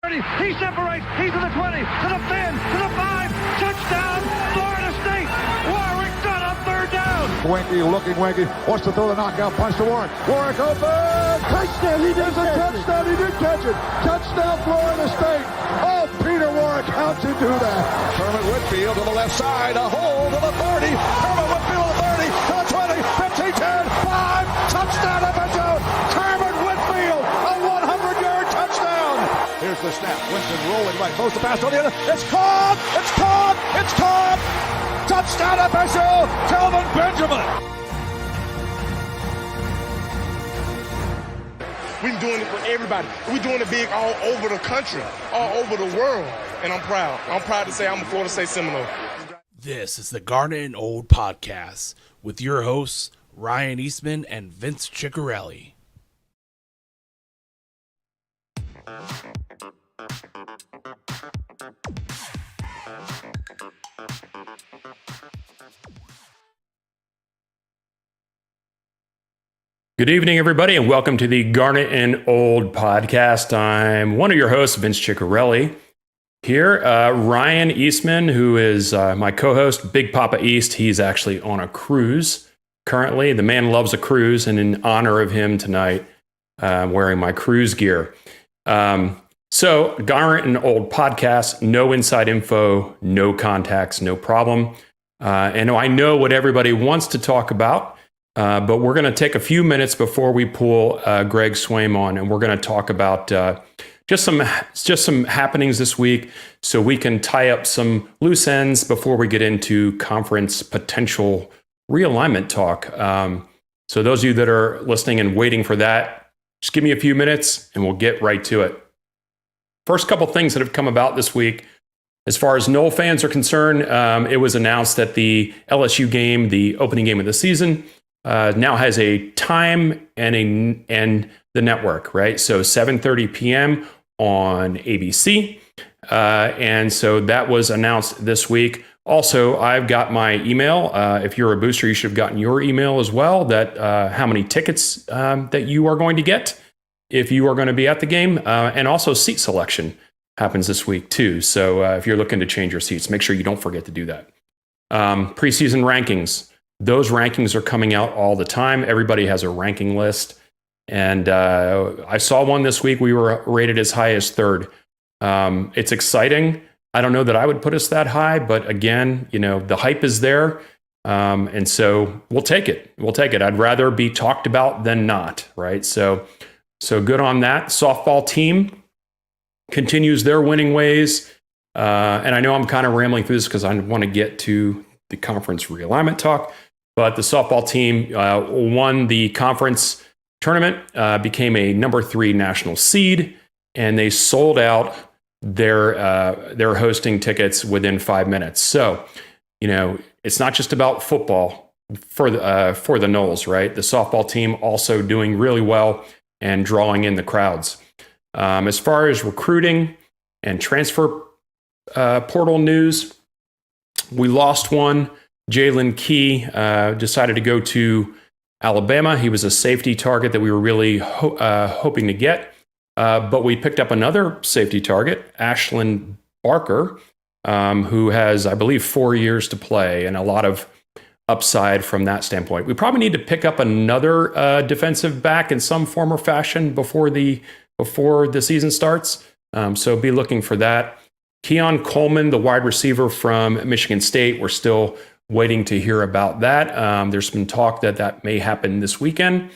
He separates. He's to the 20, to the 10, to the 5. Touchdown, Florida State. Warwick got up third down. Winky looking Winky. Wants to throw the knockout punch to Warwick. Warwick open. Touchdown. He does a touchdown. He did catch it. Touchdown, Florida State. Oh, Peter Warwick, how'd you do that? Herman Whitfield to the left side. A hole to the 30. Herman Whitfield to the 30. To the 20. 15, 10, 5. Touchdown FSU. Herman Whitfield. A 100-yard touchdown. Here's the snap. Winston rolling right. Throws the pass on the other. It's caught! It's caught! It's caught! Touchdown FSU! Kelvin Benjamin! We're doing it for everybody. We're doing it big all over the country, all over the world. And I'm proud. I'm proud to say I'm a Florida State Seminole. This is the Garnet and Old Podcast with your hosts, Ryan Eastman and Vince Ciccarelli. Good evening, everybody, and welcome to the Garnet and Old Podcast. I'm one of your hosts, Vince Ciccarelli. Here, Ryan Eastman, who is my co-host, Big Papa East. He's actually on a cruise currently. The man loves a cruise, and in honor of him tonight, I'm wearing my cruise gear. So, Garnet and Old Podcast, no inside info, no contacts, no problem. And I know what everybody wants to talk about. But we're going to take a few minutes before we pull Greg Swaim on, and we're going to talk about just some happenings this week, so we can tie up some loose ends before we get into conference potential realignment talk. So those of you that are listening and waiting for that, just give me a few minutes, and we'll get right to it. First couple things that have come about this week. As far as Nole fans are concerned, it was announced that the LSU game, the opening game of the season, now has a time and the network, right? So 7:30 p.m. on ABC. And so that was announced this week. Also, I've got my email. If you're a booster, you should have gotten your email as well, that how many tickets that you are going to get if you are going to be at the game. And also seat selection happens this week too. So if you're looking to change your seats, make sure you don't forget to do that. Preseason rankings. Those rankings are coming out all the time. Everybody has a ranking list. And I saw one this week. We were rated as high as third. It's exciting. I don't know that I would put us that high, but again, you know, the hype is there. And so we'll take it. We'll take it. I'd rather be talked about than not, right? So good on that. Softball team continues their winning ways. And I know I'm kind of rambling through this because I want to get to the conference realignment talk. But the softball team won the conference tournament, became a number 3 national seed, and they sold out their hosting tickets within 5 minutes. So, you know, it's not just about football for the Noles, right? The softball team also doing really well and drawing in the crowds. As far as recruiting and transfer portal news, we lost one. Jalen Key decided to go to Alabama. He was a safety target that we were really hoping to get. But we picked up another safety target, Ashlyn Barker, who has, I believe, 4 years to play and a lot of upside from that standpoint. We probably need to pick up another defensive back in some form or fashion before the season starts. So be looking for that. Keon Coleman, the wide receiver from Michigan State, we're still waiting to hear about that. There's been talk that may happen this weekend.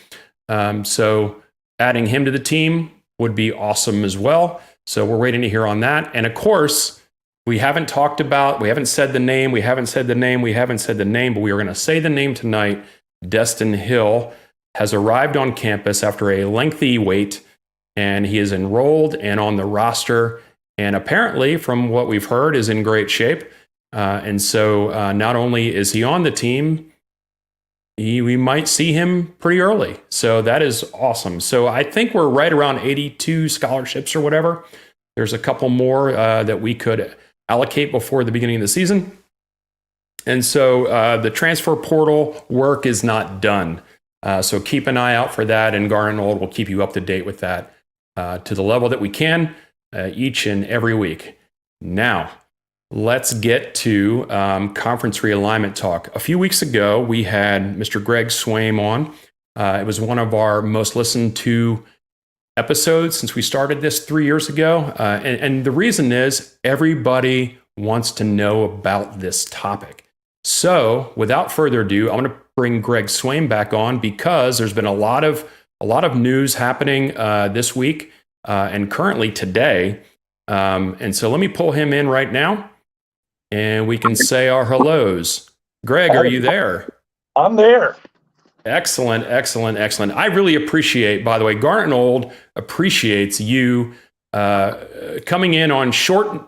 So adding him to the team would be awesome as well. So we're waiting to hear on that. And of course, we haven't said the name, but we are going to say the name tonight. Destin Hill has arrived on campus after a lengthy wait, and he is enrolled and on the roster. And apparently, from what we've heard, is in great shape. And so not only is he on the team, we might see him pretty early. So that is awesome. So I think we're right around 82 scholarships or whatever. There's a couple more that we could allocate before the beginning of the season. And so the transfer portal work is not done. So keep an eye out for that. And Garnet and Old will keep you up to date with that to the level that we can. each and every week. Now, let's get to conference realignment talk. A few weeks ago, we had Mr. Greg Swaim on. It was one of our most listened to episodes since we started this 3 years ago. And the reason is everybody wants to know about this topic. So without further ado, I'm going to bring Greg Swaim back on because there's been a lot of news happening this week and currently today. And so let me pull him in right now and we can say our hellos. Greg, are you there? I'm there. Excellent. I really appreciate, by the way, Garnet and Old appreciates you coming in on short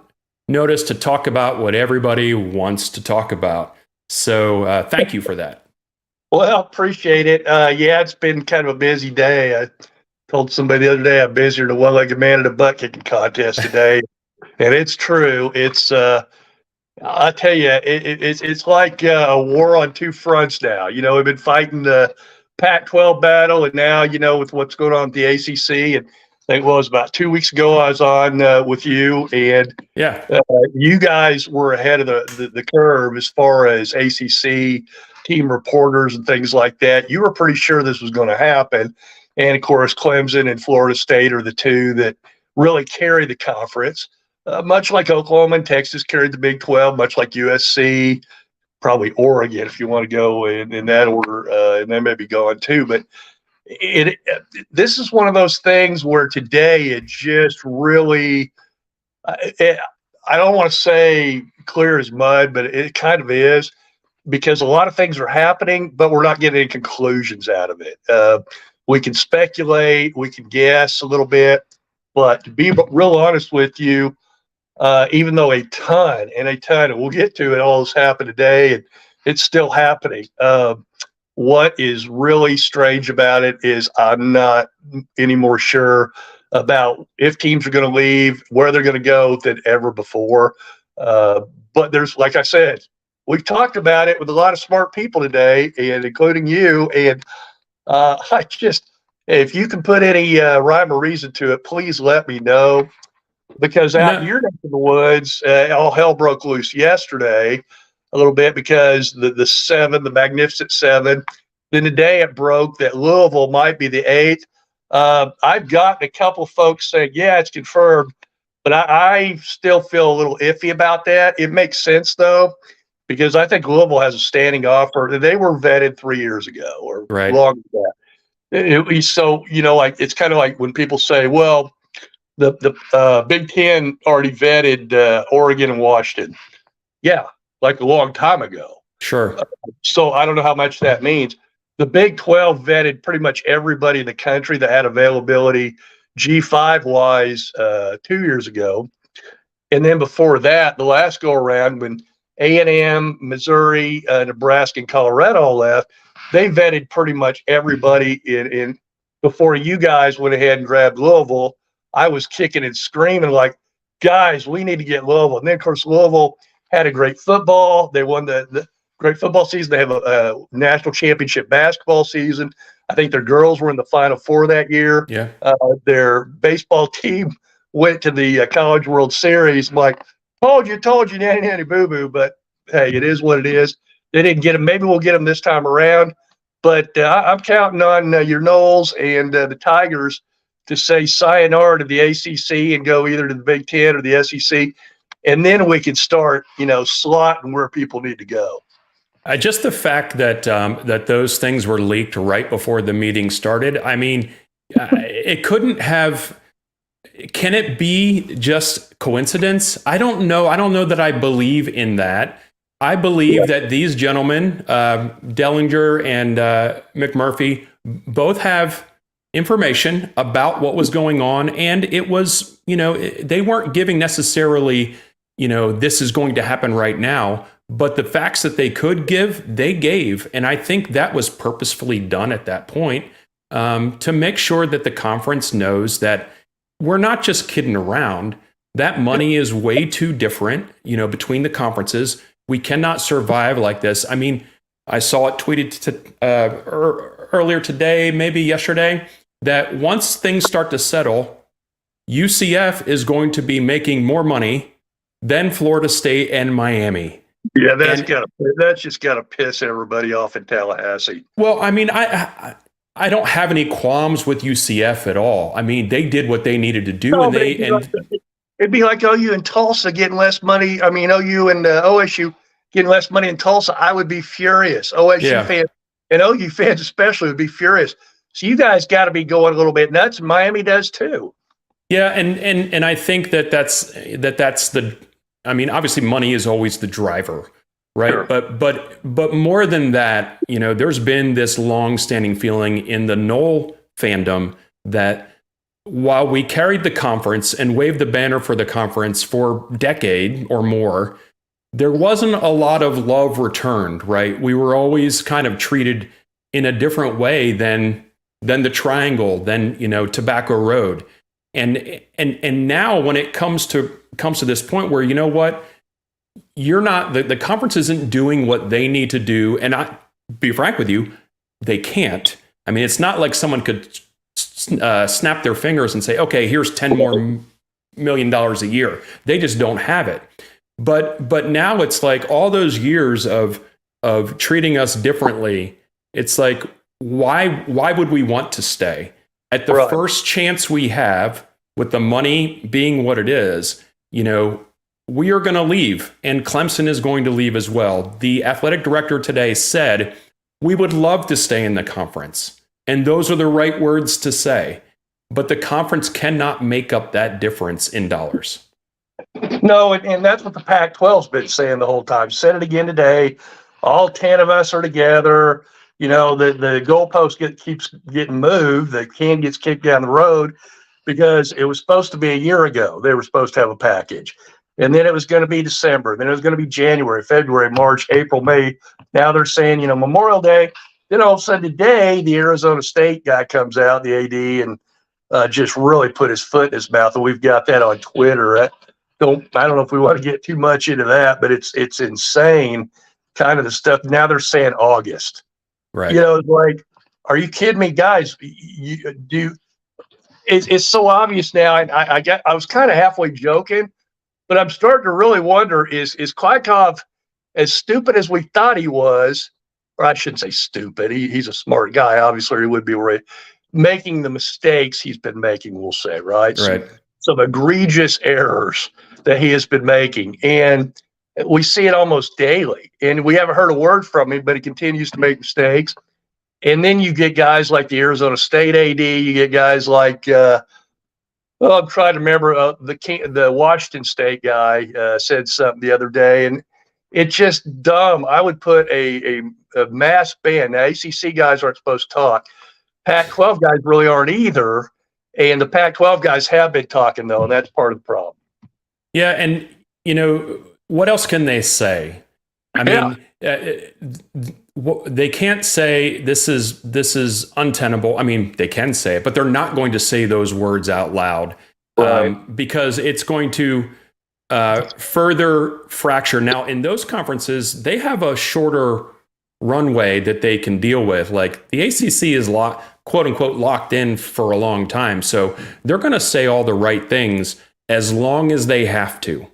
notice to talk about what everybody wants to talk about. So thank you for that. Well, appreciate it. Yeah, it's been kind of a busy day. I told somebody the other day I'm busier than a one-legged man at a butt kicking contest today. And it's true. It's I tell you, it's like a war on two fronts now. You know, we've been fighting the Pac-12 battle, and now, you know, with what's going on with the ACC. And I think it was about 2 weeks ago I was on with you, and you guys were ahead of the curve as far as ACC team reporters and things like that. You were pretty sure this was going to happen. And, of course, Clemson and Florida State are the two that really carry the conference. Much like Oklahoma and Texas carried the Big 12, much like USC, probably Oregon, if you want to go in that order, and they may be going too. But this is one of those things where today it just really, I don't want to say clear as mud, but it kind of is, because a lot of things are happening, but we're not getting any conclusions out of it. We can speculate, we can guess a little bit, but to be real honest with you, even though a ton, and we'll get to it, all has happened today, and it's still happening. What is really strange about it is I'm not any more sure about if teams are going to leave, where they're going to go than ever before. But there's, like I said, we've talked about it with a lot of smart people today, and including you. And I just, if you can put any rhyme or reason to it, please let me know. Because out in your neck of the woods, all hell broke loose yesterday a little bit because the Magnificent Seven. Then today it broke that Louisville might be the 8th. I've gotten a couple folks saying, yeah, it's confirmed. But I still feel a little iffy about that. It makes sense, though, because I think Louisville has a standing offer. They were vetted 3 years ago or longer than that. So, you know, like it's kind of like when people say, well, the Big Ten already vetted Oregon and Washington. Yeah, like a long time ago. Sure. So I don't know how much that means. The Big 12 vetted pretty much everybody in the country that had availability G5-wise 2 years ago. And then before that, the last go-around, when A&M, Missouri, Nebraska, and Colorado all left, they vetted pretty much everybody in before you guys went ahead and grabbed Louisville. I was kicking and screaming like, guys, we need to get Louisville. And then, of course, Louisville had a great football. They won the great football season. They have a national championship basketball season. I think their girls were in the Final Four that year. Yeah. Their baseball team went to the College World Series. I'm like, told you, nanny, boo-boo. But, hey, it is what it is. They didn't get them. Maybe we'll get them this time around. But I'm counting on your Noles and the Tigers to say sayonara to the ACC and go either to the Big Ten or the SEC, and then we can start, you know, slotting where people need to go. Just the fact that that those things were leaked right before the meeting started. I mean, it couldn't have. Can it be just coincidence? I don't know. I don't know that I believe in that. I believe that these gentlemen, Dellinger and McMurphy, both have information about what was going on, and it was, you know, they weren't giving necessarily, you know, this is going to happen right now, but the facts that they could give, they gave, and I think that was purposefully done at that point to make sure that the conference knows that we're not just kidding around. That money is way too different, you know, between the conferences. We cannot survive like this. I mean, I saw it tweeted earlier today, maybe yesterday, that once things start to settle, UCF is going to be making more money than Florida State and Miami. Yeah, that's just got to piss everybody off in Tallahassee. Well, I mean, I don't have any qualms with UCF at all. I mean, they did what they needed to do, No, and it'd be like OU and Tulsa getting less money. I mean, OU and OSU getting less money in Tulsa. I would be furious. OSU fans and OU fans especially would be furious. So you guys got to be going a little bit nuts. Miami does too. Yeah, and I think that's the. I mean, obviously, money is always the driver, right? Sure. But more than that, there's been this long-standing feeling in the Knoll fandom that while we carried the conference and waved the banner for the conference for a decade or more, there wasn't a lot of love returned, right? We were always kind of treated in a different way than the Triangle, than Tobacco Road. And now when it comes to this point where, you know what, you're not, the conference isn't doing what they need to do. And I be frank with you, they can't. I mean, it's not like someone could snap their fingers and say, okay, here's $10 more million a year. They just don't have it. But now it's like all those years of treating us differently. It's like, why would we want to stay? At the first chance we have, with the money being what it is, we are going to leave, and Clemson is going to leave as well. The athletic director today said, we would love to stay in the conference. And those are the right words to say. But the conference cannot make up that difference in dollars. No, and that's what the Pac-12's been saying the whole time. Said it again today. All 10 of us are together. The goalpost keeps getting moved. The can gets kicked down the road because it was supposed to be a year ago. They were supposed to have a package. And then it was going to be December. Then it was going to be January, February, March, April, May. Now they're saying, Memorial Day. Then all of a sudden today, the Arizona State guy comes out, the AD, and just really put his foot in his mouth. And we've got that on Twitter. I don't know if we want to get too much into that, but it's insane, kind of the stuff. Now they're saying August. Right. It's like, are you kidding me, guys? It's so obvious now. And I was kind of halfway joking, but I'm starting to really wonder: is Klykov as stupid as we thought he was? Or I shouldn't say stupid. He's a smart guy. Obviously, he would be making the mistakes he's been making. We'll say, right? Some egregious errors that he has been making, and we see it almost daily, and we haven't heard a word from him, but he continues to make mistakes. And then you get guys like the Arizona State AD. You get guys like, I'm trying to remember, the Washington State guy said something the other day, and it's just dumb. I would put a mass ban. Now, ACC guys aren't supposed to talk. Pac-12 guys really aren't either, and the Pac-12 guys have been talking, though, and that's part of the problem. Yeah, and, what else can they say? I mean, they can't say this is untenable. I mean, they can say it, but they're not going to say those words out loud because it's going to further fracture. Now, in those conferences, they have a shorter runway that they can deal with. Like the ACC is quote unquote locked in for a long time, so they're going to say all the right things as long as they have to.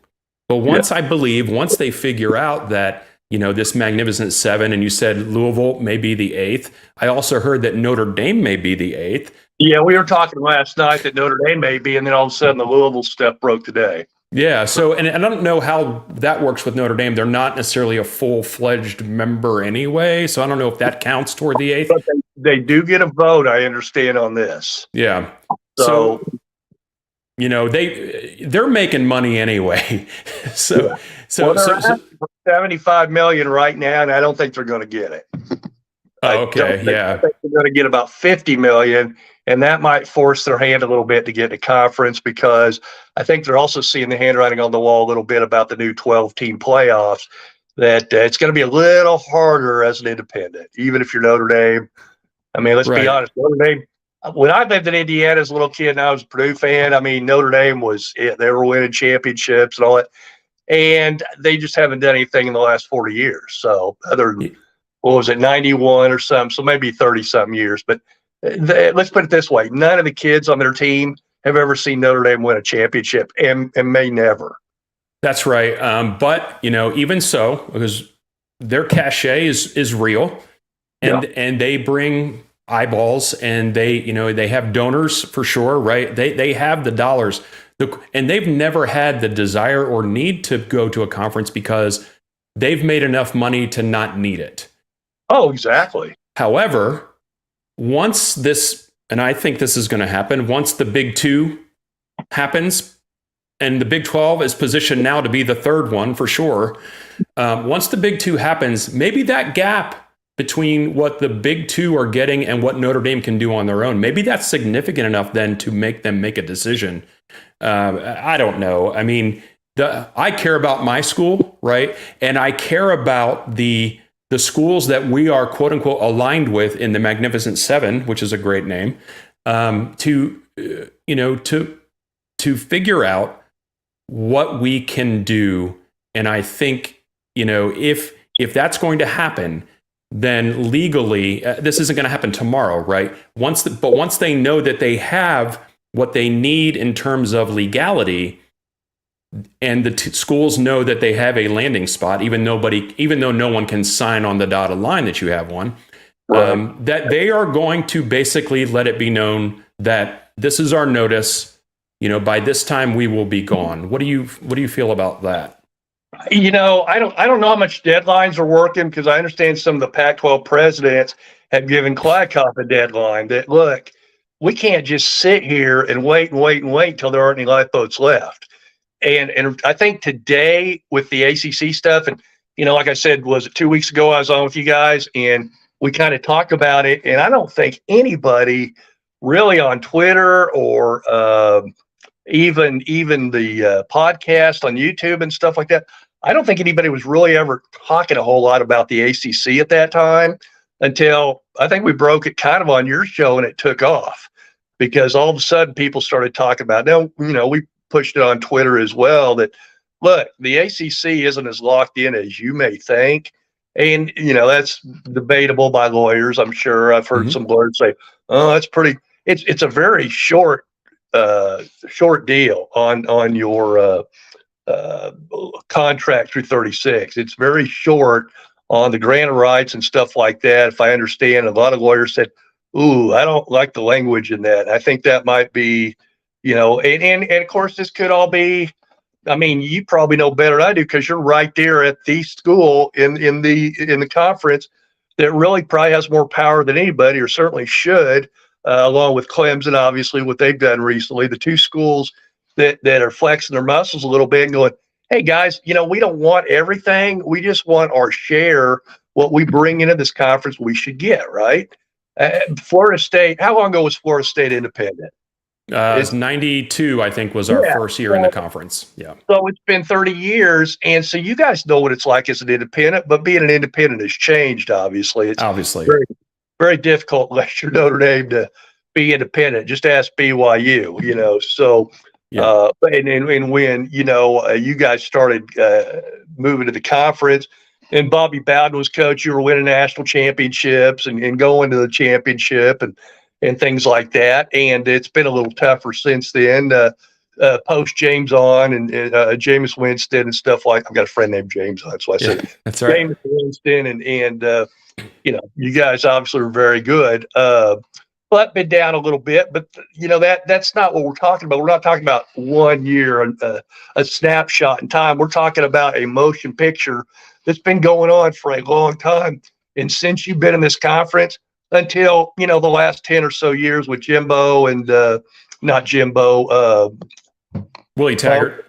But once once they figure out that, this Magnificent Seven, and you said Louisville may be the 8th. I also heard that Notre Dame may be the 8th. Yeah, we were talking last night that Notre Dame may be, and then all of a sudden the Louisville stuff broke today. Yeah, so, and I don't know how that works with Notre Dame. They're not necessarily a full-fledged member anyway, so I don't know if that counts toward the 8th. But they do get a vote, I understand, on this. Yeah. So they're making money anyway. So 75 million right now, and I don't think they're going to get it. Oh, okay, I think they're going to get about 50 million, and that might force their hand a little bit to get to conference, because I think they're also seeing the handwriting on the wall a little bit about the new 12-team playoffs, that it's going to be a little harder as an independent, even if you're Notre Dame. I mean, let's be honest, Notre Dame. When I lived in Indiana as a little kid and I was a Purdue fan, I mean, Notre Dame was it. They were winning championships and all that. And they just haven't done anything in the last 40 years. So other than, 91 or something? So maybe 30-something years. But let's put it this way. None of the kids on their team have ever seen Notre Dame win a championship, and may never. That's right. But, even so, because their cachet is real, and they bring eyeballs, and they have donors for sure, right? They have the dollars, and they've never had the desire or need to go to a conference because they've made enough money to not need it. Oh, exactly. However, once this, and I think this is going to happen, once the Big Two happens, and the Big 12 is positioned now to be the third one for sure. Once the Big Two happens, maybe that gap between what the Big Two are getting and what Notre Dame can do on their own, maybe that's significant enough then to make them make a decision. I don't know. I mean, I care about my school, right? And I care about the schools that we are, quote unquote, aligned with in the Magnificent Seven, which is a great name, to figure out what we can do. And I think, if that's going to happen, then legally, this isn't going to happen tomorrow, right? Once they know that they have what they need in terms of legality, and the schools know that they have a landing spot, even though no one can sign on the dotted line that you have one, right. That they are going to basically let it be known that this is our notice. By this time we will be gone. What do you feel about that? I don't know how much deadlines are working, because I understand some of the Pac-12 presidents have given Klykop a deadline that, look, we can't just sit here and wait until there aren't any lifeboats left. And I think today with the ACC stuff, and like I said, was it 2 weeks ago I was on with you guys and we kind of talked about it, and I don't think anybody really on Twitter or even the podcast on YouTube and stuff like that, I don't think anybody was really ever talking a whole lot about the ACC at that time, until I think we broke it kind of on your show and it took off, because all of a sudden people started talking about it. Now, we pushed it on Twitter as well, that, look, the ACC isn't as locked in as you may think. And, that's debatable by lawyers, I'm sure. I've heard some lawyers say, oh, that's pretty, it's a very short deal on your contract through 36. It's very short on the grant of rights and stuff like that. If I understand, a lot of lawyers said, ooh, I don't like the language in that. I think that might be, and of course this could all be, I mean, you probably know better than I do, because you're right there at the school in the conference that really probably has more power than anybody, or certainly should, along with Clemson, obviously, what they've done recently. The two schools that are flexing their muscles a little bit and going, hey, guys, we don't want everything. We just want our share. What we bring into this conference, we should get, right? Florida State, how long ago was Florida State independent? It's 92, I think, was our first year in the conference. Yeah. So it's been 30 years. And so you guys know what it's like as an independent, but being an independent has changed, obviously. It's very, very difficult unless you're Notre Dame to be independent. Just ask BYU, So, and when, you guys started moving to the conference, and Bobby Bowden was coach, you were winning national championships and going to the championship and things like that. And it's been a little tougher since then, post James on and Jameis Winston and stuff like. I've got a friend named James on, so I said that's right. Jameis Winston and you guys obviously are very good, but been down a little bit. But that's not what we're talking about. We're not talking about 1 year, a snapshot in time. We're talking about a motion picture that's been going on for a long time. And since you've been in this conference, until the last 10 or so years with Jimbo and not Jimbo, Willie Taggart.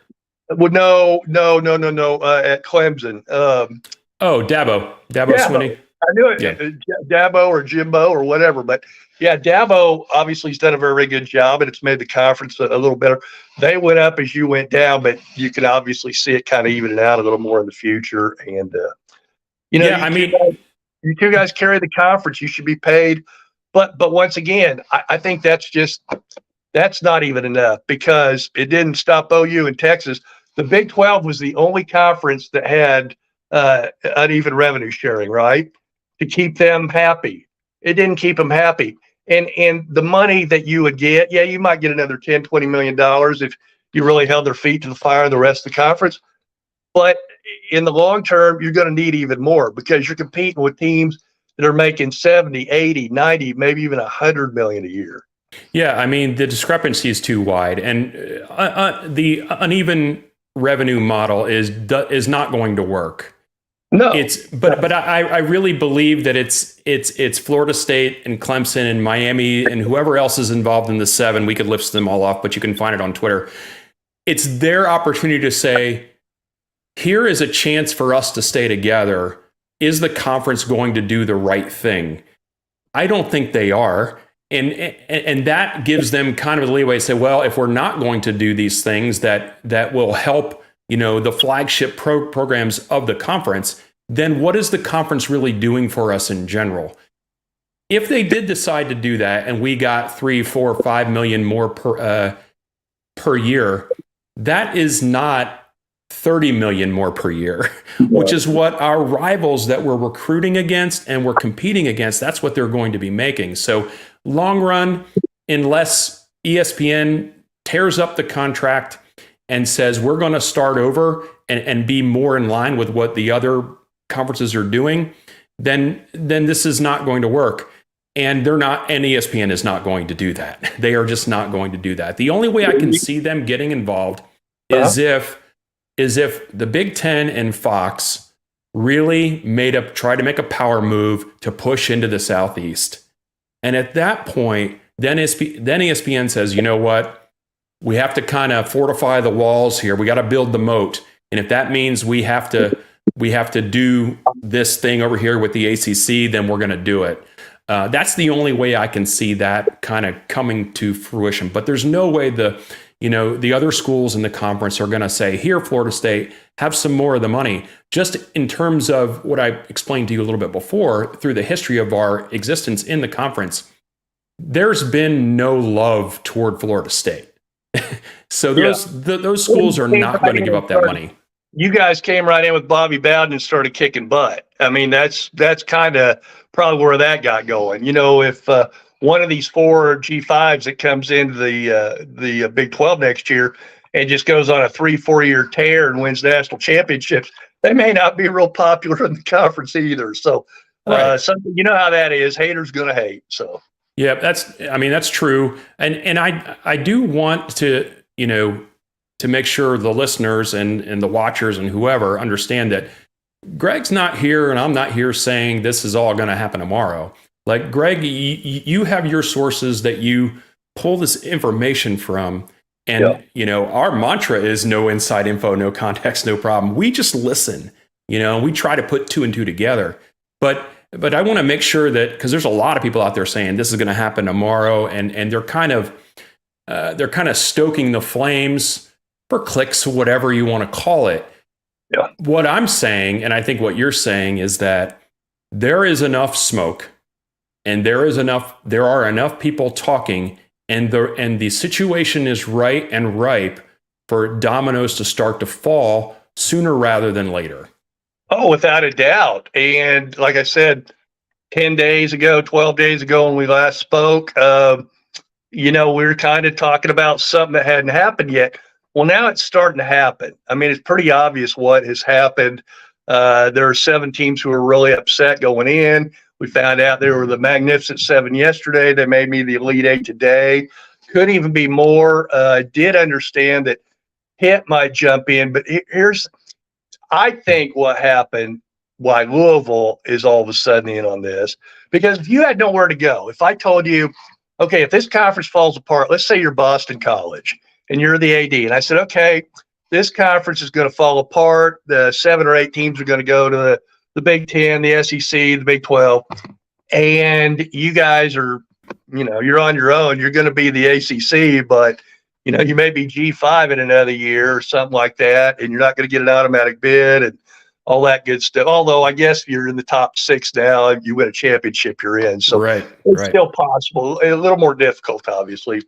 Well, no, at Clemson. Dabo Swinney. I knew it, Dabo or Jimbo or whatever. But yeah, Dabo obviously has done a very good job, and it's made the conference a little better. They went up as you went down, but you can obviously see it kind of evening out a little more in the future. And you two guys carry the conference. You should be paid. But once again, I think that's not even enough, because it didn't stop OU in Texas. The Big 12 was the only conference that had uneven revenue sharing, right? To keep them happy. It didn't keep them happy. And the money that you would get, yeah, you might get another $10-20 million if you really held their feet to the fire in the rest of the conference. But in the long term, you're going to need even more because you're competing with teams that are making 70, 80, 90, maybe even 100 million a year. Yeah, I mean, the discrepancy is too wide, and the uneven revenue model is not going to work. No, but I really believe that it's Florida State and Clemson and Miami and whoever else is involved in the 7. We could list them all off, but you can find it on Twitter. It's their opportunity to say, here is a chance for us to stay together. Is the conference going to do the right thing? I don't think they are. And that gives them kind of the leeway to say, well, if we're not going to do these things that will help, the flagship programs of the conference, then what is the conference really doing for us in general? If they did decide to do that and we got 3, 4, 5 million more per year, that is not 30 million more per year, which is what our rivals that we're recruiting against and we're competing against, that's what they're going to be making. So long run, unless ESPN tears up the contract and says we're going to start over and be more in line with what the other conferences are doing, then this is not going to work. And ESPN is not going to do that. They are just not going to do that. The only way I can see them getting involved is if the Big Ten and Fox really tried to make a power move to push into the Southeast. And at that point, then ESPN says, you know what? We have to kind of fortify the walls here. We got to build the moat. And if that means we have to do this thing over here with the ACC, then we're going to do it. That's the only way I can see that kind of coming to fruition. But there's no way the other schools in the conference are going to say, here, Florida State, have some more of the money. Just in terms of what I explained to you a little bit before, through the history of our existence in the conference, there's been no love toward Florida State. So those schools are not going to give up that money. You guys came right in with Bobby Bowden and started kicking butt. I mean, that's kind of probably where that got going. If one of these 4 G5s that comes into the Big 12 next year and just goes on a 3-4 year tear and wins national championships, they may not be real popular in the conference either. So, right. You know how that is. Haters gonna hate. So, yeah, that's true. And I do want to make sure the listeners and the watchers and whoever understand that Greg's not here and I'm not here saying this is all going to happen tomorrow. Like, Greg, you have your sources that you pull this information from. And, our mantra is no inside info, no context, no problem. We just listen, we try to put 2 and 2 together. But I want to make sure that, because there's a lot of people out there saying this is going to happen tomorrow, and they're kind of stoking the flames for clicks, whatever you want to call it. Yeah. What I'm saying, and I think what you're saying, is that there is enough smoke, and there are enough people talking, and the situation is right and ripe for dominoes to start to fall sooner rather than later. Oh, without a doubt. And like I said, 10 days ago, 12 days ago, when we last spoke, we were kind of talking about something that hadn't happened yet. Well, now it's starting to happen. I mean, it's pretty obvious what has happened. There are 7 teams who are really upset going in. We found out they were the Magnificent 7 yesterday. They made me the Elite 8 today. Couldn't even be more. Did understand that Pitt might jump in, but I think what happened, why Louisville is all of a sudden in on this, because if you had nowhere to go, if I told you, okay, if this conference falls apart, let's say you're Boston College and you're the AD, and I said, okay, this conference is going to fall apart. The 7 or 8 teams are going to go to the Big 10, the SEC, the Big 12, and you guys are, you're on your own. You're going to be the ACC, but you may be G5 in another year or something like that, and you're not going to get an automatic bid and all that good stuff. Although I guess if you're in the top 6 now, you win a championship, you're in. So it's still possible. A little more difficult, obviously.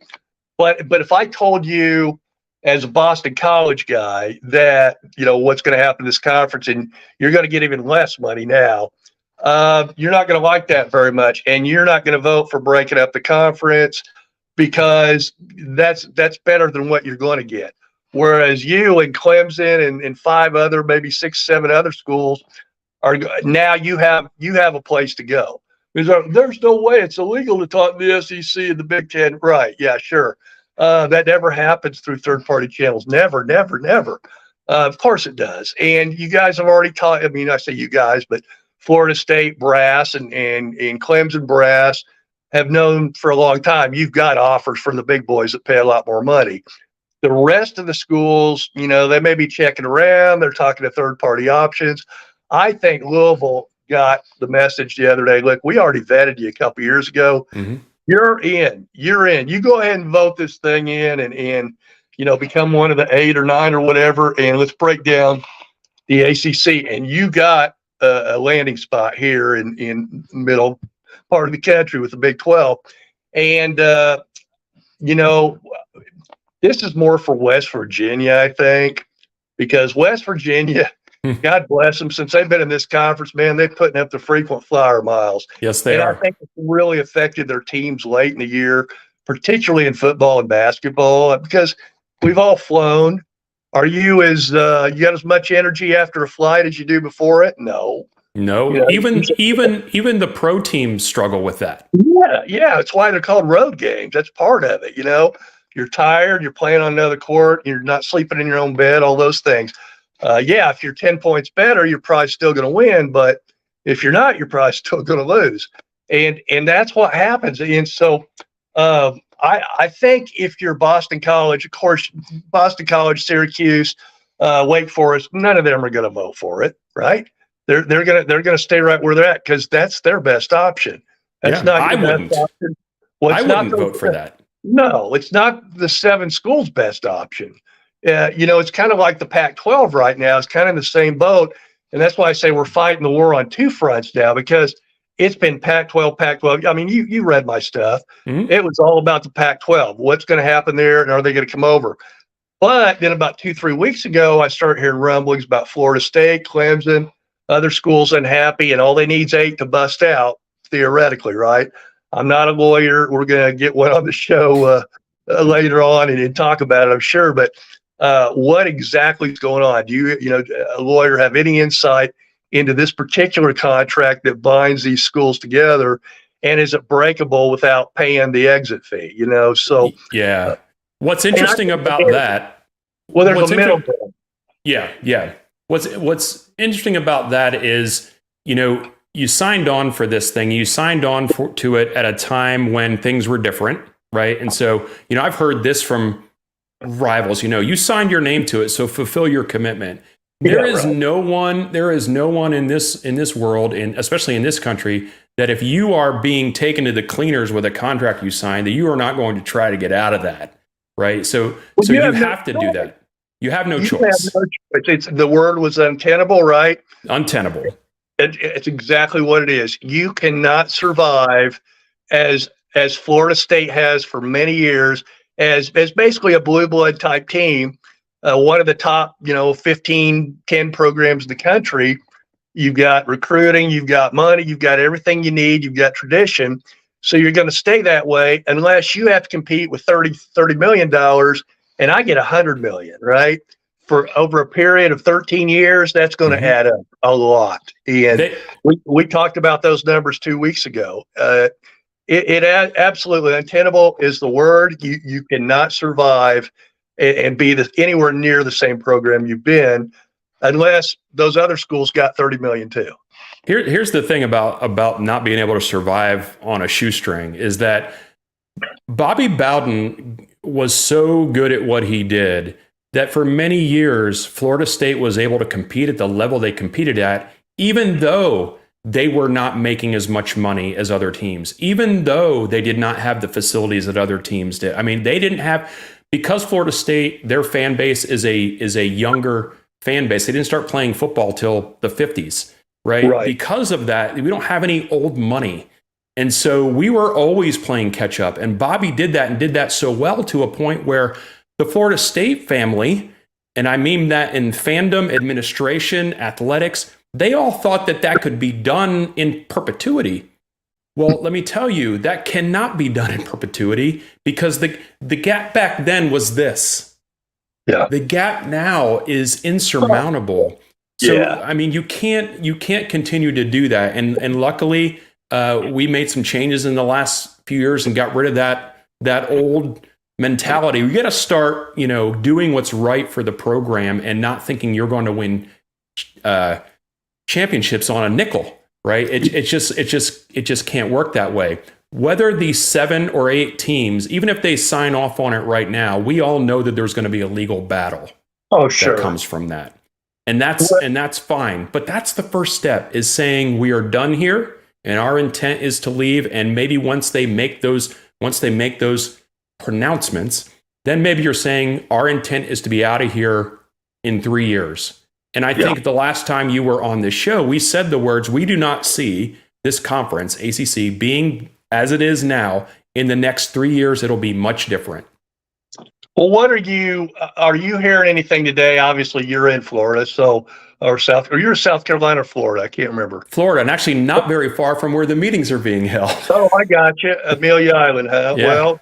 But if I told you as a Boston College guy that, what's going to happen in this conference and you're going to get even less money now, you're not going to like that very much, and you're not going to vote for breaking up the conference because that's better than what you're going to get. Whereas you and Clemson and 5 other, maybe 6, 7 other schools are now you have a place to go. There's no way it's illegal to talk to the SEC and the Big Ten. Right. Yeah, sure. That never happens through third-party channels. Never, never, never. Of course it does. And you guys have already taught, I mean, I say you guys, but Florida State brass and Clemson brass have known for a long time you've got offers from the big boys that pay a lot more money. The rest of the schools, they may be checking around. They're talking to third-party options. I think Louisville got the message the other day. Look, we already vetted you a couple years ago. Mm-hmm. You're in. You go ahead and vote this thing in and become one of the 8 or 9 or whatever, and let's break down the ACC. And you got a landing spot here in middle part of the country with the Big 12. And, this is more for West Virginia, I think, because West Virginia, God bless them, since they've been in this conference, man, they're putting up the frequent flyer miles. Yes, they are. I think it's really affected their teams late in the year, particularly in football and basketball, because we've all flown. Are you you got as much energy after a flight as you do before it? No. Even the pro teams struggle with that. Yeah. It's why they're called road games. That's part of it. You're tired. You're playing on another court. You're not sleeping in your own bed. All those things. If you're 10 points better, you're probably still going to win. But if you're not, you're probably still going to lose. And that's what happens. And so I think if you're Boston College, of course, Boston College, Syracuse, Wake Forest, none of them are going to vote for it, right? They're gonna stay right where they're at because that's their best option. That's not I your wouldn't. best option. I wouldn't vote for that. No, it's not the 7 schools' best option. It's kind of like the Pac-12 right now. It's kind of in the same boat, and that's why I say we're fighting the war on 2 fronts now because it's been Pac-12. I mean, you read my stuff. Mm-hmm. It was all about the Pac-12. What's going to happen there, and are they going to come over? But then about 2-3 weeks ago, I started hearing rumblings about Florida State, Clemson, other schools unhappy, and all they need is 8 to bust out, theoretically, right? I'm not a lawyer. We're going to get one on the show later on and talk about it, I'm sure. But what exactly is going on? Do you, a lawyer, have any insight into this particular contract that binds these schools together? And is it breakable without paying the exit fee? So yeah. What's interesting about that? Well, there's a middle ground. Yeah. What's interesting about that is, you signed on for this thing. You signed on to it at a time when things were different, right? And so, I've heard this from rivals. You signed your name to it, so fulfill your commitment. There is no one in this world, and especially in this country, that if you are being taken to the cleaners with a contract you signed, that you are not going to try to get out of that, right? So you have to do that. You have no choice. The word was untenable, right? Untenable. It's exactly what it is. You cannot survive as Florida State has for many years as basically a blue blood type team, one of the top, 15, 10 programs in the country. You've got recruiting, you've got money, you've got everything you need, you've got tradition. So you're going to stay that way unless you have to compete with $30 million, and I get $100 million, right? For over a period of 13 years, that's going to add up a lot. And we talked about those numbers 2 weeks ago. It absolutely untenable is the word. You cannot survive and be anywhere near the same program you've been unless those other schools got 30 million too. Here's the thing about not being able to survive on a shoestring is that Bobby Bowden was so good at what he did that for many years, Florida State was able to compete at the level they competed at, even though they were not making as much money as other teams, even though they did not have the facilities that other teams did. I mean, they didn't have, because Florida State, their fan base is a younger fan base. They didn't start playing football till the 50s, right? Because of that, we don't have any old money. And so we were always playing catch up. And Bobby did that and did that so well to a point where the Florida State family, and I mean that in fandom, administration, athletics, they all thought that could be done in perpetuity. Well, let me tell you, that cannot be done in perpetuity because the gap back then was this. Yeah. The gap now is insurmountable. So, Yeah. I mean, you can't continue to do that. And luckily, we made some changes in the last few years and got rid of that old mentality. We got to start, doing what's right for the program and not thinking you're going to win championships on a nickel, right? It just can't work that way. Whether these 7 or 8 teams, even if they sign off on it right now, we all know that there's going to be a legal battle. Oh, sure. That comes from that. And that's fine. But that's the first step, is saying we are done here and our intent is to leave. And maybe once they make those pronouncements, then maybe you're saying our intent is to be out of here in 3 years. And I think the last time you were on this show, we said the words, we do not see this conference, ACC, being as it is now. In the next 3 years, it'll be much different. Well, are you hearing anything today? Obviously, you're in Florida, or you're South Carolina or Florida. I can't remember. Florida, and actually not very far from where the meetings are being held. Oh, I got you. Amelia Island, huh? Yeah. Well,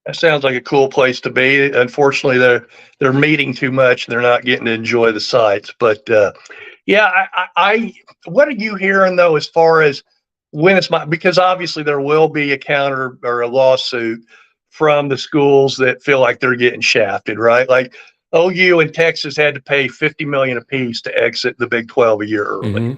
that sounds like a cool place to be. Unfortunately, they're meeting too much. They're not getting to enjoy the sights. But I what are you hearing though, as far as when it's because obviously there will be a counter or a lawsuit from the schools that feel like they're getting shafted, right? Like OU and Texas had to pay $50 million apiece to exit the Big 12 a year early.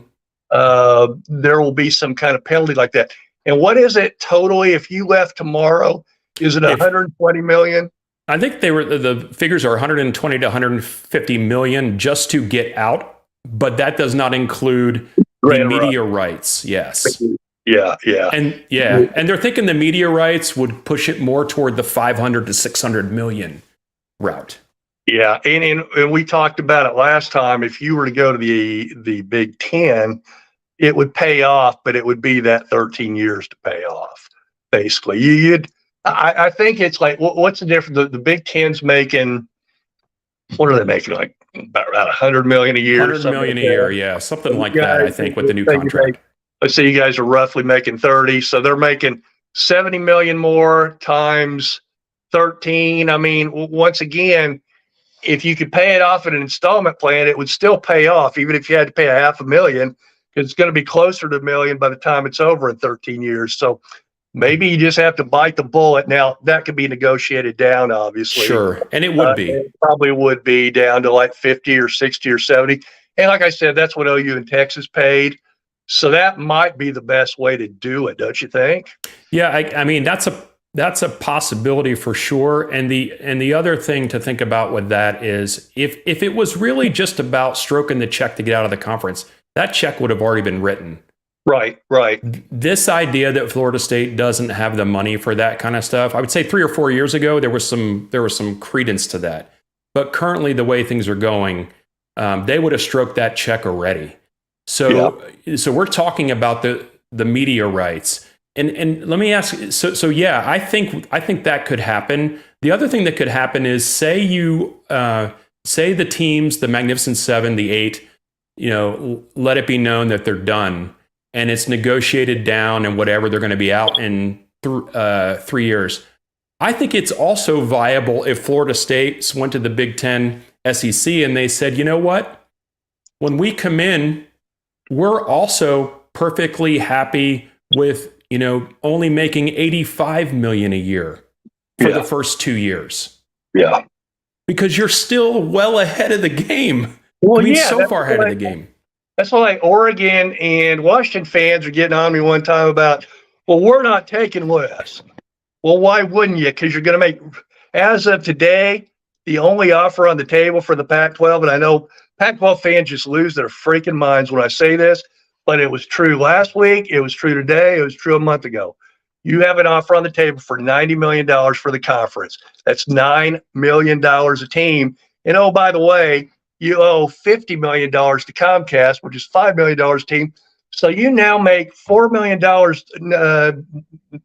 Mm-hmm. There will be some kind of penalty like that. And what is it totally if you left tomorrow? Is it 120 million? I think the figures are 120 to 150 million just to get out, but that does not include the media rights. Yes. Yeah. And they're thinking the media rights would push it more toward the 500 to 600 million route. Yeah, and we talked about it last time. If you were to go to the Big Ten, it would pay off, but it would be that 13 years to pay off. Basically, I think it's like, what's the difference? The Big Ten's making, what are they making? Like about 100 million a year. 100 million a year, yeah, something like that. I think with the new contract. Let's say you guys are roughly making 30, so they're making 70 million more times 13. I mean, once again, if you could pay it off in an installment plan, it would still pay off, even if you had to pay $500,000, because it's going to be closer to $1 million by the time it's over in 13 years. So maybe you just have to bite the bullet. Now, that could be negotiated down, obviously. Sure, and it would be. It probably would be down to like 50 or 60 or 70. And like I said, that's what OU and Texas paid. So that might be the best way to do it, don't you think? Yeah, I mean, that's a possibility for sure. And the other thing to think about with that is if it was really just about stroking the check to get out of the conference, that check would have already been written. Right. This idea that Florida State doesn't have the money for that kind of stuff, I would say 3 or 4 years ago, there was some credence to that. But currently, the way things are going, they would have stroked that check already. So we're talking about the media rights. And let me ask, I think that could happen. The other thing that could happen is say the teams, the Magnificent Seven, the 8, let it be known that they're done and it's negotiated down and whatever, they're going to be out in 3 years. I think it's also viable if Florida State went to the Big Ten SEC and they said, you know what, when we come in, we're also perfectly happy with only making $85 million a year for the first 2 years. Yeah. Because you're still well ahead of the game. Well, so far ahead of the game. That's why Oregon and Washington fans are getting on me one time about, well, we're not taking less. Well, why wouldn't you? Because you're going to make, as of today, the only offer on the table for the Pac-12, and I know Pac-12 fans just lose their freaking minds when I say this, but it was true last week. It was true today. It was true a month ago. You have an offer on the table for $90 million for the conference. That's $9 million a team. And oh, by the way, you owe $50 million to Comcast, which is $5 million a team. So you now make $4 million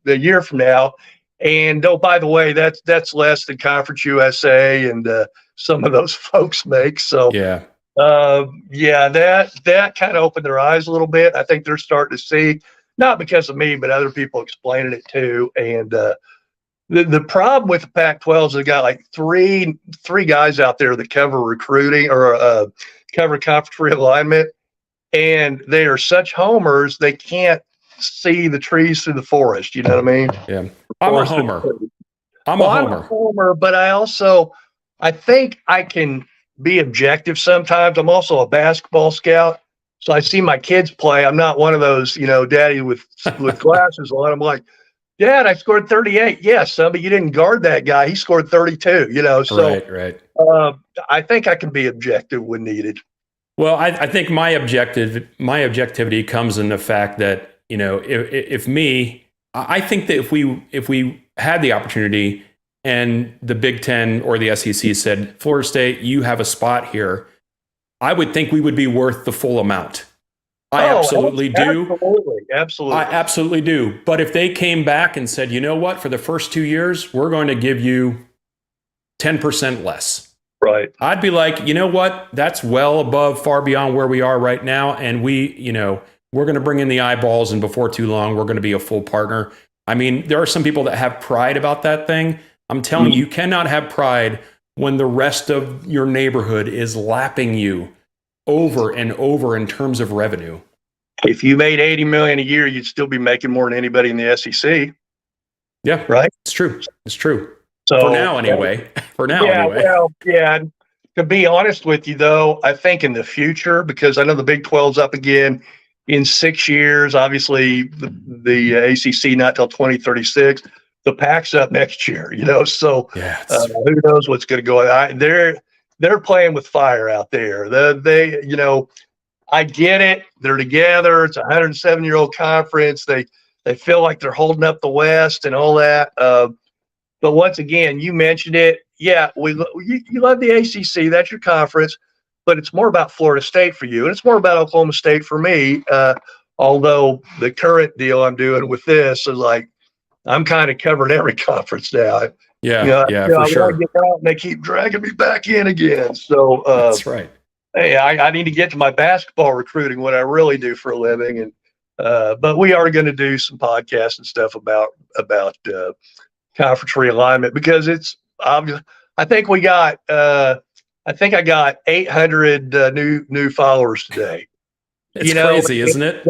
a year from now. And oh, by the way, that's less than Conference USA and some of those folks make. So yeah. Yeah, that kind of opened their eyes a little bit. I think they're starting to see, not because of me, but other people explaining it too. And the problem with the Pac-12 is they got like three guys out there that cover recruiting or cover conference realignment, and they are such homers they can't see the trees through the forest. You know what I mean? Yeah, I'm a homer. I'm a homer, but I think I can be objective sometimes. I'm also a basketball scout, so I see my kids play. I'm not one of those, daddy with glasses on. I'm like, Dad, I scored 38. Yes, son, but you didn't guard that guy. He scored 32. So right. I think I can be objective when needed. Well, I think my objectivity comes in the fact that I think that if we had the opportunity and the Big Ten or the SEC said, Florida State, you have a spot here, I would think we would be worth the full amount. I absolutely do. Absolutely. I absolutely do. But if they came back and said, you know what, for the first 2 years, we're going to give you 10% less. Right. I'd be like, you know what, that's well above, far beyond where we are right now. And we're going to bring in the eyeballs, and before too long, we're going to be a full partner. I mean, there are some people that have pride about that thing. I'm telling you, you cannot have pride when the rest of your neighborhood is lapping you over and over in terms of revenue. If you made $80 million a year, you'd still be making more than anybody in the SEC. Yeah, right. It's true. So for now, anyway. Well, yeah. To be honest with you, though, I think in the future, because I know the Big 12's up again in 6 years. Obviously, the ACC not till 2036. The Pac's up next year. So who knows what's going to go on? They're playing with fire out there. I get it. They're together. It's a 107-year-old conference. They feel like they're holding up the West and all that. But once again, you mentioned it. Yeah, you love the ACC. That's your conference. But it's more about Florida State for you, and it's more about Oklahoma State for me. Although the current deal I'm doing with this is like I'm kind of covering every conference now. For sure. I want to get out, and they keep dragging me back in again. So that's right. Hey, I need to get to my basketball recruiting, what I really do for a living, and but we are going to do some podcasts and stuff about conference realignment because it's obvious. I think I got 800 new followers today. It's crazy, isn't it?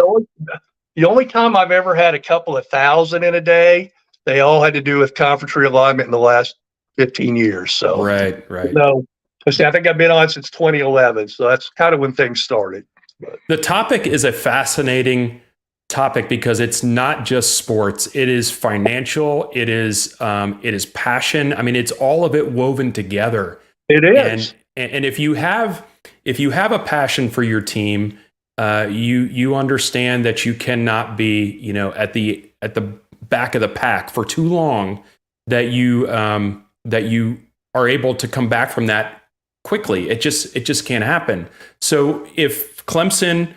The only time I've ever had a couple of thousand in a day, they all had to do with conference realignment in the last 15 years. So right. I think I've been on since 2011, so that's kind of when things started. But the topic is a fascinating topic because it's not just sports; it is financial, it is passion. I mean, it's all of it woven together. It is. And if you have a passion for your team, you understand that you cannot be at the back of the pack for too long. That you are able to come back from that quickly. It just can't happen. So if Clemson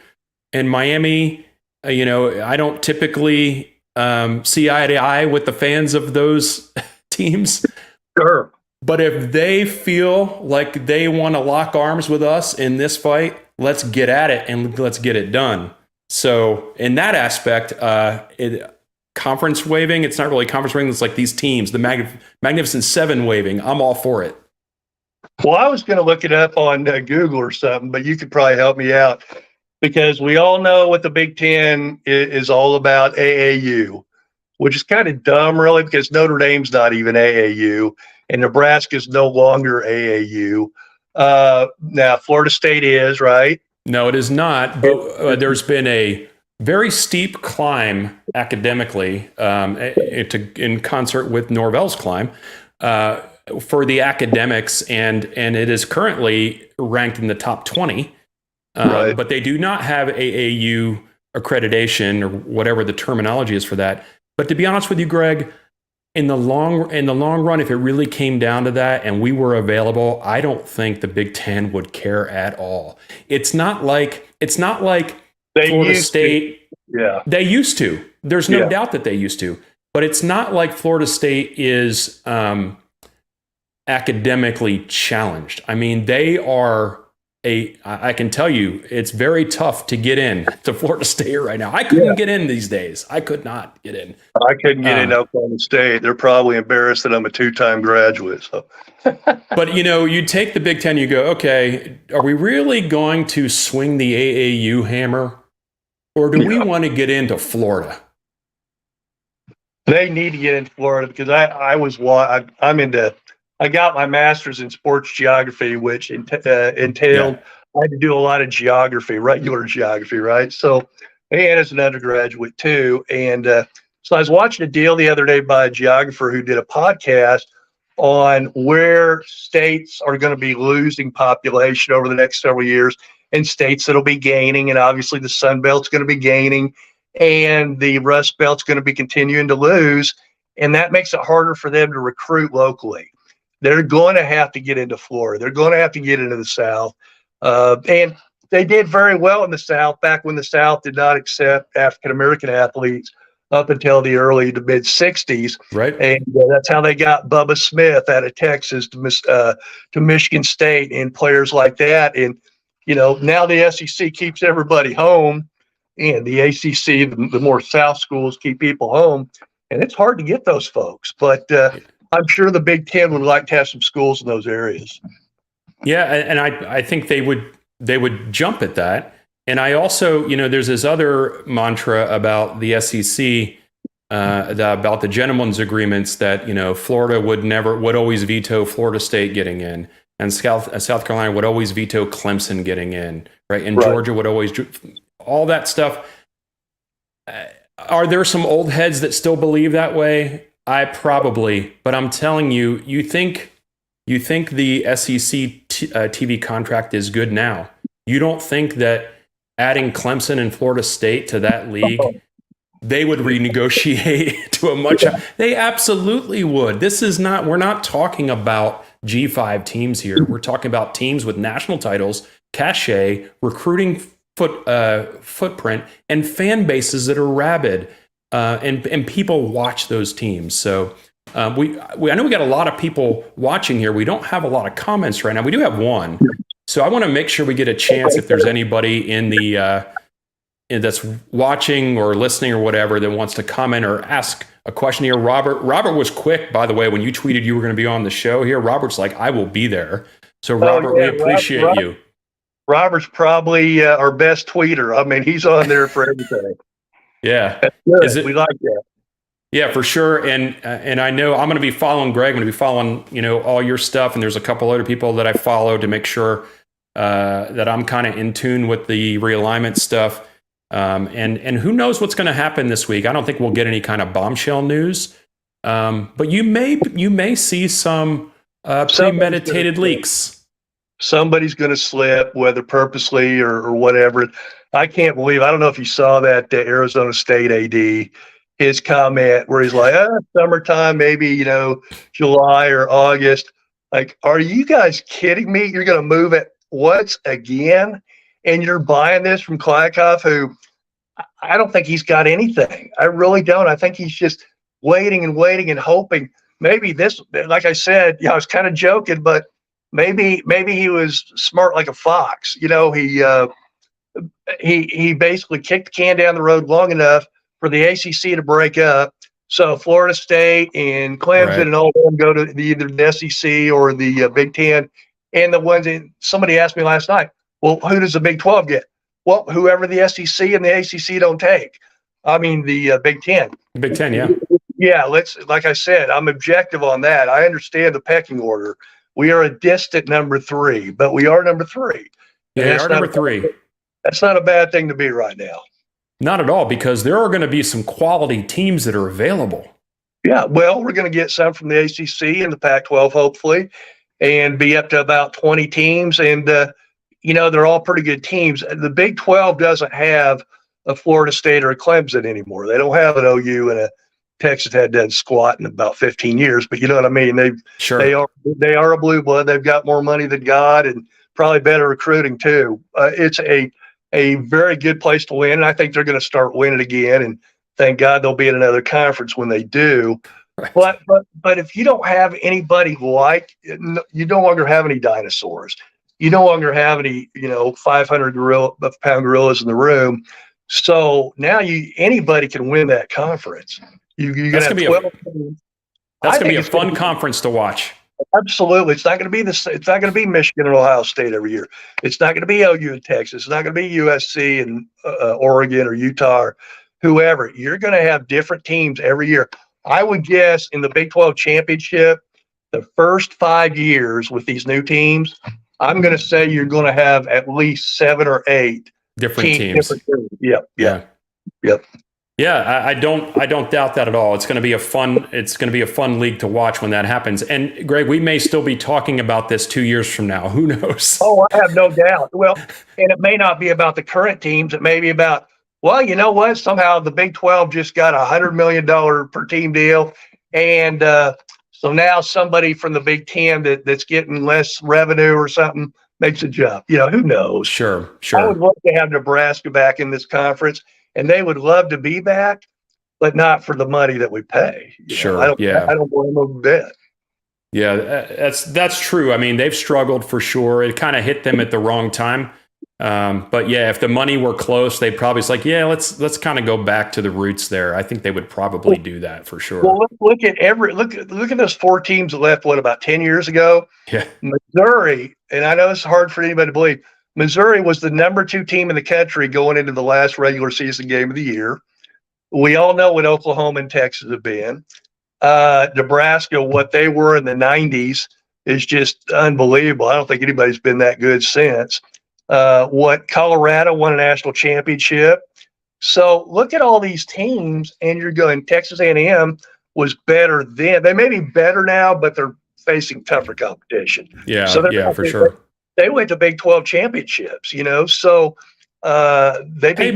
and Miami, I don't typically see eye to eye with the fans of those teams. Sure. But if they feel like they want to lock arms with us in this fight, let's get at it and let's get it done. So in that aspect, conference waving, it's not really conference waving. It's like these teams, the Magnificent Seven waving. I'm all for it. Well, I was going to look it up on Google or something, but you could probably help me out because we all know what the Big Ten is all about, AAU, which is kind of dumb, really, because Notre Dame's not even AAU and Nebraska's no longer AAU. Now, Florida State is, right? No, it is not. But there's been a very steep climb academically in concert with Norvell's climb for the academics, and it is currently ranked in the top 20. Right. But they do not have AAU accreditation or whatever the terminology is for that. But to be honest with you, Greg, in the long run, if it really came down to that and we were available, I don't think the Big Ten would care at all. It's not like Florida State. Yeah, they used to. There's no doubt that they used to. But it's not like Florida State is academically challenged. I mean, they are I can tell you, it's very tough to get in to Florida State right now. I couldn't get in these days. I could not get in. I couldn't get into Oklahoma State. They're probably embarrassed that I'm a 2-time graduate. So. But, you take the Big Ten, you go, okay, are we really going to swing the AAU hammer? Or do we want to get into Florida? They need to get into Florida because I got my master's in sports geography, which entailed I had to do a lot of geography, regular geography, right? So, and as an undergraduate too. And so I was watching a deal the other day by a geographer who did a podcast on where states are going to be losing population over the next several years and states that'll be gaining. And obviously the Sun Belt's going to be gaining and the Rust Belt's going to be continuing to lose. And that makes it harder for them to recruit locally. They're going to have to get into Florida. They're going to have to get into the South. And they did very well in the South back when the South did not accept African-American athletes up until the early to mid 60s. Right. And that's how they got Bubba Smith out of Texas to Michigan State and players like that. And, now the SEC keeps everybody home and the ACC, the more South schools keep people home. And it's hard to get those folks. But I'm sure the Big Ten would like to have some schools in those areas. Yeah, and I think they would jump at that. And I also, there's this other mantra about the SEC, about the gentleman's agreements that, Florida would always veto Florida State getting in, and South Carolina would always veto Clemson getting in, right? And Georgia would always, all that stuff. Are there some old heads that still believe that way? But I'm telling you, you think the SEC TV contract is good now. You don't think that adding Clemson and Florida State to that league, they would renegotiate to a much. They absolutely would. We're not talking about G5 teams here. We're talking about teams with national titles, cachet, recruiting footprint, and fan bases that are rabid. And people watch those teams. So I know we got a lot of people watching here. We don't have a lot of comments right now. We do have one. So I want to make sure we get a chance if there's anybody in the that's watching or listening or whatever that wants to comment or ask a question here. Robert was quick, by the way, when you tweeted you were going to be on the show here. Robert's like, I will be there. So Robert, we appreciate you. Robert's probably our best tweeter. I mean, he's on there for everything. Yeah. We like that. Yeah, for sure. And I know I'm going to be following Greg. I'm going to be following, all your stuff. And there's a couple other people that I follow to make sure that I'm kind of in tune with the realignment stuff. And who knows what's going to happen this week. I don't think we'll get any kind of bombshell news. But you may see some premeditated leaks. Somebody's going to slip, whether purposely or whatever. I can't believe, I don't know if you saw that Arizona State AD, his comment where he's like, summertime, maybe, July or August. Like, are you guys kidding me? You're going to move it once again? And you're buying this from Klaikoff, who I don't think he's got anything. I really don't. I think he's just waiting and hoping. Maybe this, like I said, I was kind of joking, but maybe he was smart like a fox. He basically kicked the can down the road long enough for the ACC to break up. So Florida State and Clemson and all of them go to either the SEC or the Big Ten. And the ones that somebody asked me last night, well, who does the Big 12 get? Well, whoever the SEC and the ACC don't take. I mean, the Big Ten. Big Ten, yeah. Yeah, like I said, I'm objective on that. I understand the pecking order. We are a distant number 3, but we are number 3. Yeah, we are number 3. That's not a bad thing to be right now. Not at all, because there are going to be some quality teams that are available. Yeah, well, we're going to get some from the ACC and the Pac-12, hopefully, and be up to about 20 teams. And, they're all pretty good teams. The Big 12 doesn't have a Florida State or a Clemson anymore. They don't have an OU and a Texas had done squat in about 15 years, but you know what I mean? They are a blue blood. They've got more money than God and probably better recruiting too. It's a very good place to win. And I think they're going to start winning again. And thank God they'll be in another conference when they do. Right. But if you don't have anybody you no longer have any dinosaurs. you no longer have any, 500 pound gorillas in the room. So now anybody can win that conference. You're going to have 12 teams. That's going to be a fun conference to watch. Absolutely. It's not going to be it's not going to be Michigan and Ohio State every year. It's not going to be OU and Texas. It's not going to be USC and Oregon or Utah or whoever. You're going to have different teams every year. I would guess in the Big 12 championship, the first 5 years with these new teams, I'm going to say you're going to have at least 7 or 8 different teams. Yep. Yeah, I don't doubt that at all. It's going to be a fun league to watch when that happens. And Greg, we may still be talking about this 2 years from now. Who knows? Oh, I have no doubt. Well, and it may not be about the current teams. It may be about, well, you know what? Somehow the Big 12 just got a $100 million per team deal. And so now somebody from the Big 10 that's getting less revenue or something makes a jump. Who knows? Sure. I would love to have Nebraska back in this conference. And they would love to be back, but not for the money that we pay. Sure. I don't blame them a bit. Yeah, that's true. I mean, they've struggled for sure. It kind of hit them at the wrong time. But yeah, if the money were close, they'd probably say, yeah, let's kind of go back to the roots there. I think they would probably do that for sure. Well, look at those 4 teams that left, about 10 years ago? Yeah. Missouri, and I know it's hard for anybody to believe, Missouri was the number 2 team in the country going into the last regular season game of the year. We all know what Oklahoma and Texas have been. Nebraska, what they were in the 90s is just unbelievable. I don't think anybody's been that good since. What Colorado won a national championship. So look at all these teams, and you're going, Texas A&M was better then. They may be better now, but they're facing tougher competition. Yeah, for sure. They went to Big 12 championships, so they. Hey,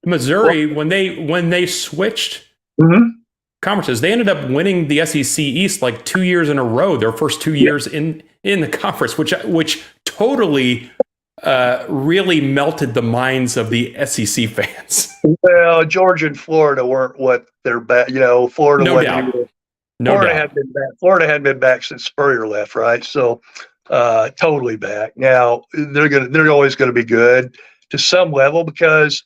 Missouri, when they switched conferences, they ended up winning the SEC East like 2 years in a row. Their first 2 years in the conference, which totally really melted the minds of the SEC fans. Well, Georgia and Florida weren't what they're back. Florida. No doubt. Florida hadn't been back since Spurrier left, right? So. Totally back. Now they're always going to be good to some level because,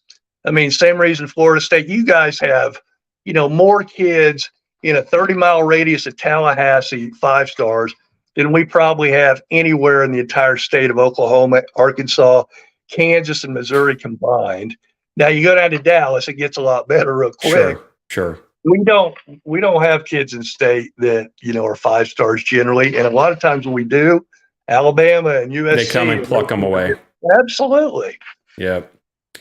same reason Florida State. You guys have, more kids in a 30-mile radius of Tallahassee 5-stars than we probably have anywhere in the entire state of Oklahoma, Arkansas, Kansas, and Missouri combined. Now you go down to Dallas, it gets a lot better real quick. Sure. We don't have kids in state that are 5-stars generally, and a lot of times when we do. Alabama and USC. They come and pluck them away. Absolutely. Yeah.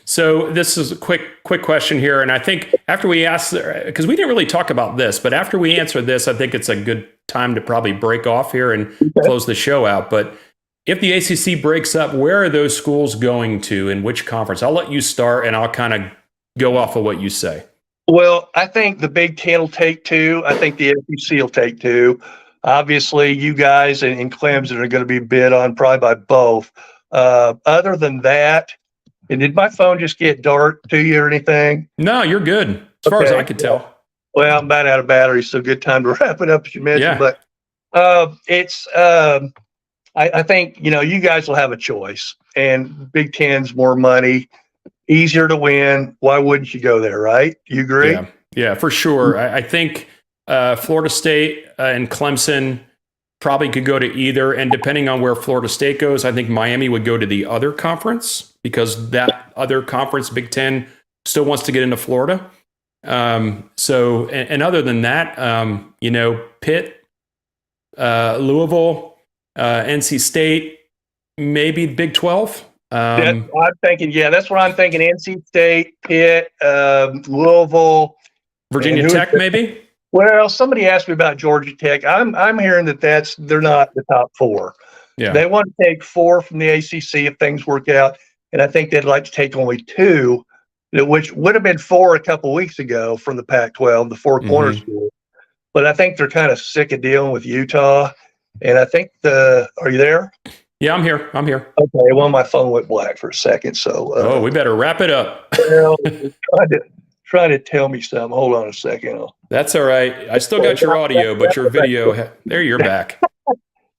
So this is a quick question here. And I think after we ask, because we didn't really talk about this, but after we answer this, I think it's a good time to probably break off here and close the show out. But if the ACC breaks up, where are those schools going to and which conference? I'll let you start and I'll kind of go off of what you say. Well, I think the Big 10 will take 2. I think the SEC will take 2. Obviously, you guys and Clemson are going to be bid on probably by both. Other than that, and did my phone just get dark to you or anything? No, you're good, as far as I could tell. Well, I'm about out of battery, so good time to wrap it up, as you mentioned. Yeah. But it's I think, you guys will have a choice. And Big Ten's more money, easier to win. Why wouldn't you go there, right? You agree? Yeah, for sure. I think Florida State and Clemson probably could go to either. And depending on where Florida State goes, I think Miami would go to the other conference because that other conference, Big Ten, still wants to get into Florida. So other than that, Pitt, Louisville, NC State, maybe Big 12. That's what I'm thinking. Yeah, that's what I'm thinking. NC State, Pitt, Louisville, Virginia Tech, maybe. Well, somebody asked me about Georgia Tech. I'm hearing they're not the top 4. Yeah. They want to take 4 from the ACC if things work out, and I think they'd like to take only 2, which would have been 4 a couple of weeks ago from the Pac-12, the 4 corner schools. But I think they're kind of sick of dealing with Utah, and I think are you there? Yeah, I'm here. Okay, well, my phone went black for a second, so. We better wrap it up. Well, trying to tell me something. Hold on a second. That's all right. I still got your audio, but your video, there you're back.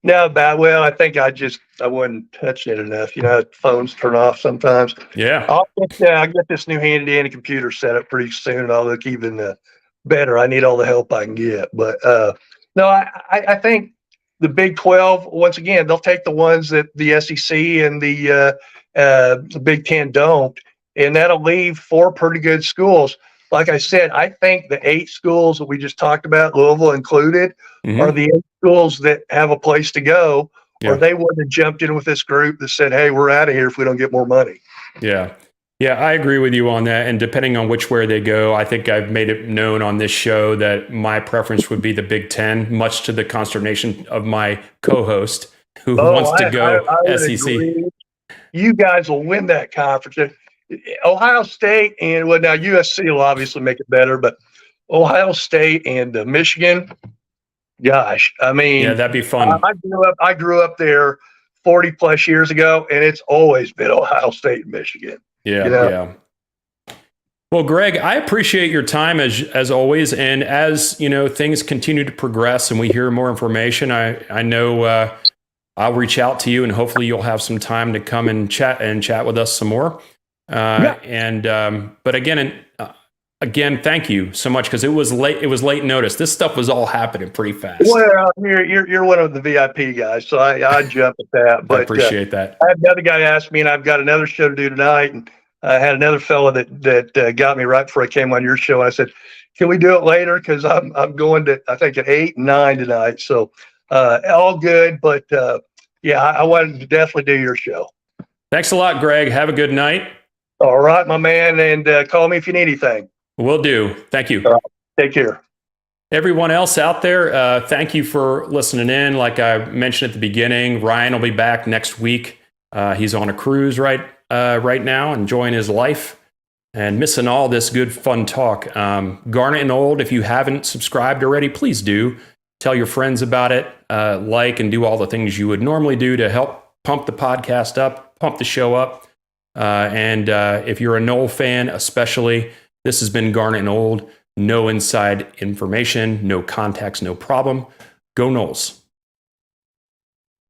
No, bad. Well, I think I wasn't touching it enough. You know, phones turn off sometimes. Yeah. I'll get this new handy dandy computer set up pretty soon, and I'll look even better. I need all the help I can get. But no, I think the Big 12, once again, they'll take the ones that the SEC and the Big 10 don't, and that'll leave 4 pretty good schools. Like I said, I think the 8 schools that we just talked about, Louisville included, are the 8 schools that have a place to go, or they wouldn't have jumped in with this group that said, hey, we're out of here if we don't get more money. Yeah. Yeah, I agree with you on that. And depending on which way they go, I think I've made it known on this show that my preference would be the Big 10, much to the consternation of my co-host who wants to go I SEC. agree. You guys will win that conference. Ohio State and now USC will obviously make it better, but Ohio State and Michigan, gosh, I mean, yeah, that'd be fun. I grew up there 40 plus years ago, and it's always been Ohio State and Michigan. Yeah, you know? yeah. Well, Greg, I appreciate your time as always, and as you know, things continue to progress and we hear more information, I know I'll reach out to you, and hopefully you'll have some time to come and chat with us some more. But again, thank you so much, because it was late notice. This stuff was all happening pretty fast. Well, you're one of the VIP guys, so I jump at that. But I appreciate that. I had another guy ask me, and I've got another show to do tonight, and I had another fella that got me right before I came on your show. And I said, can we do it later? Because I'm going to, I think, at 8 and 9 tonight. So all good, but yeah, I wanted to definitely do your show. Thanks a lot, Greg. Have a good night. All right, my man, and call me if you need anything. Will do. Thank you. All right. Take care. Everyone else out there, thank you for listening in. Like I mentioned at the beginning, Ryan will be back next week. He's on a cruise right now, enjoying his life and missing all this good, fun talk. Garnet and Old, if you haven't subscribed already, please do. Tell your friends about it, like and do all the things you would normally do to help pump the podcast up, pump the show up. And if you're a Noel fan, especially, this has been Garnet and Old. No inside information, no contacts, no problem. Go Noles.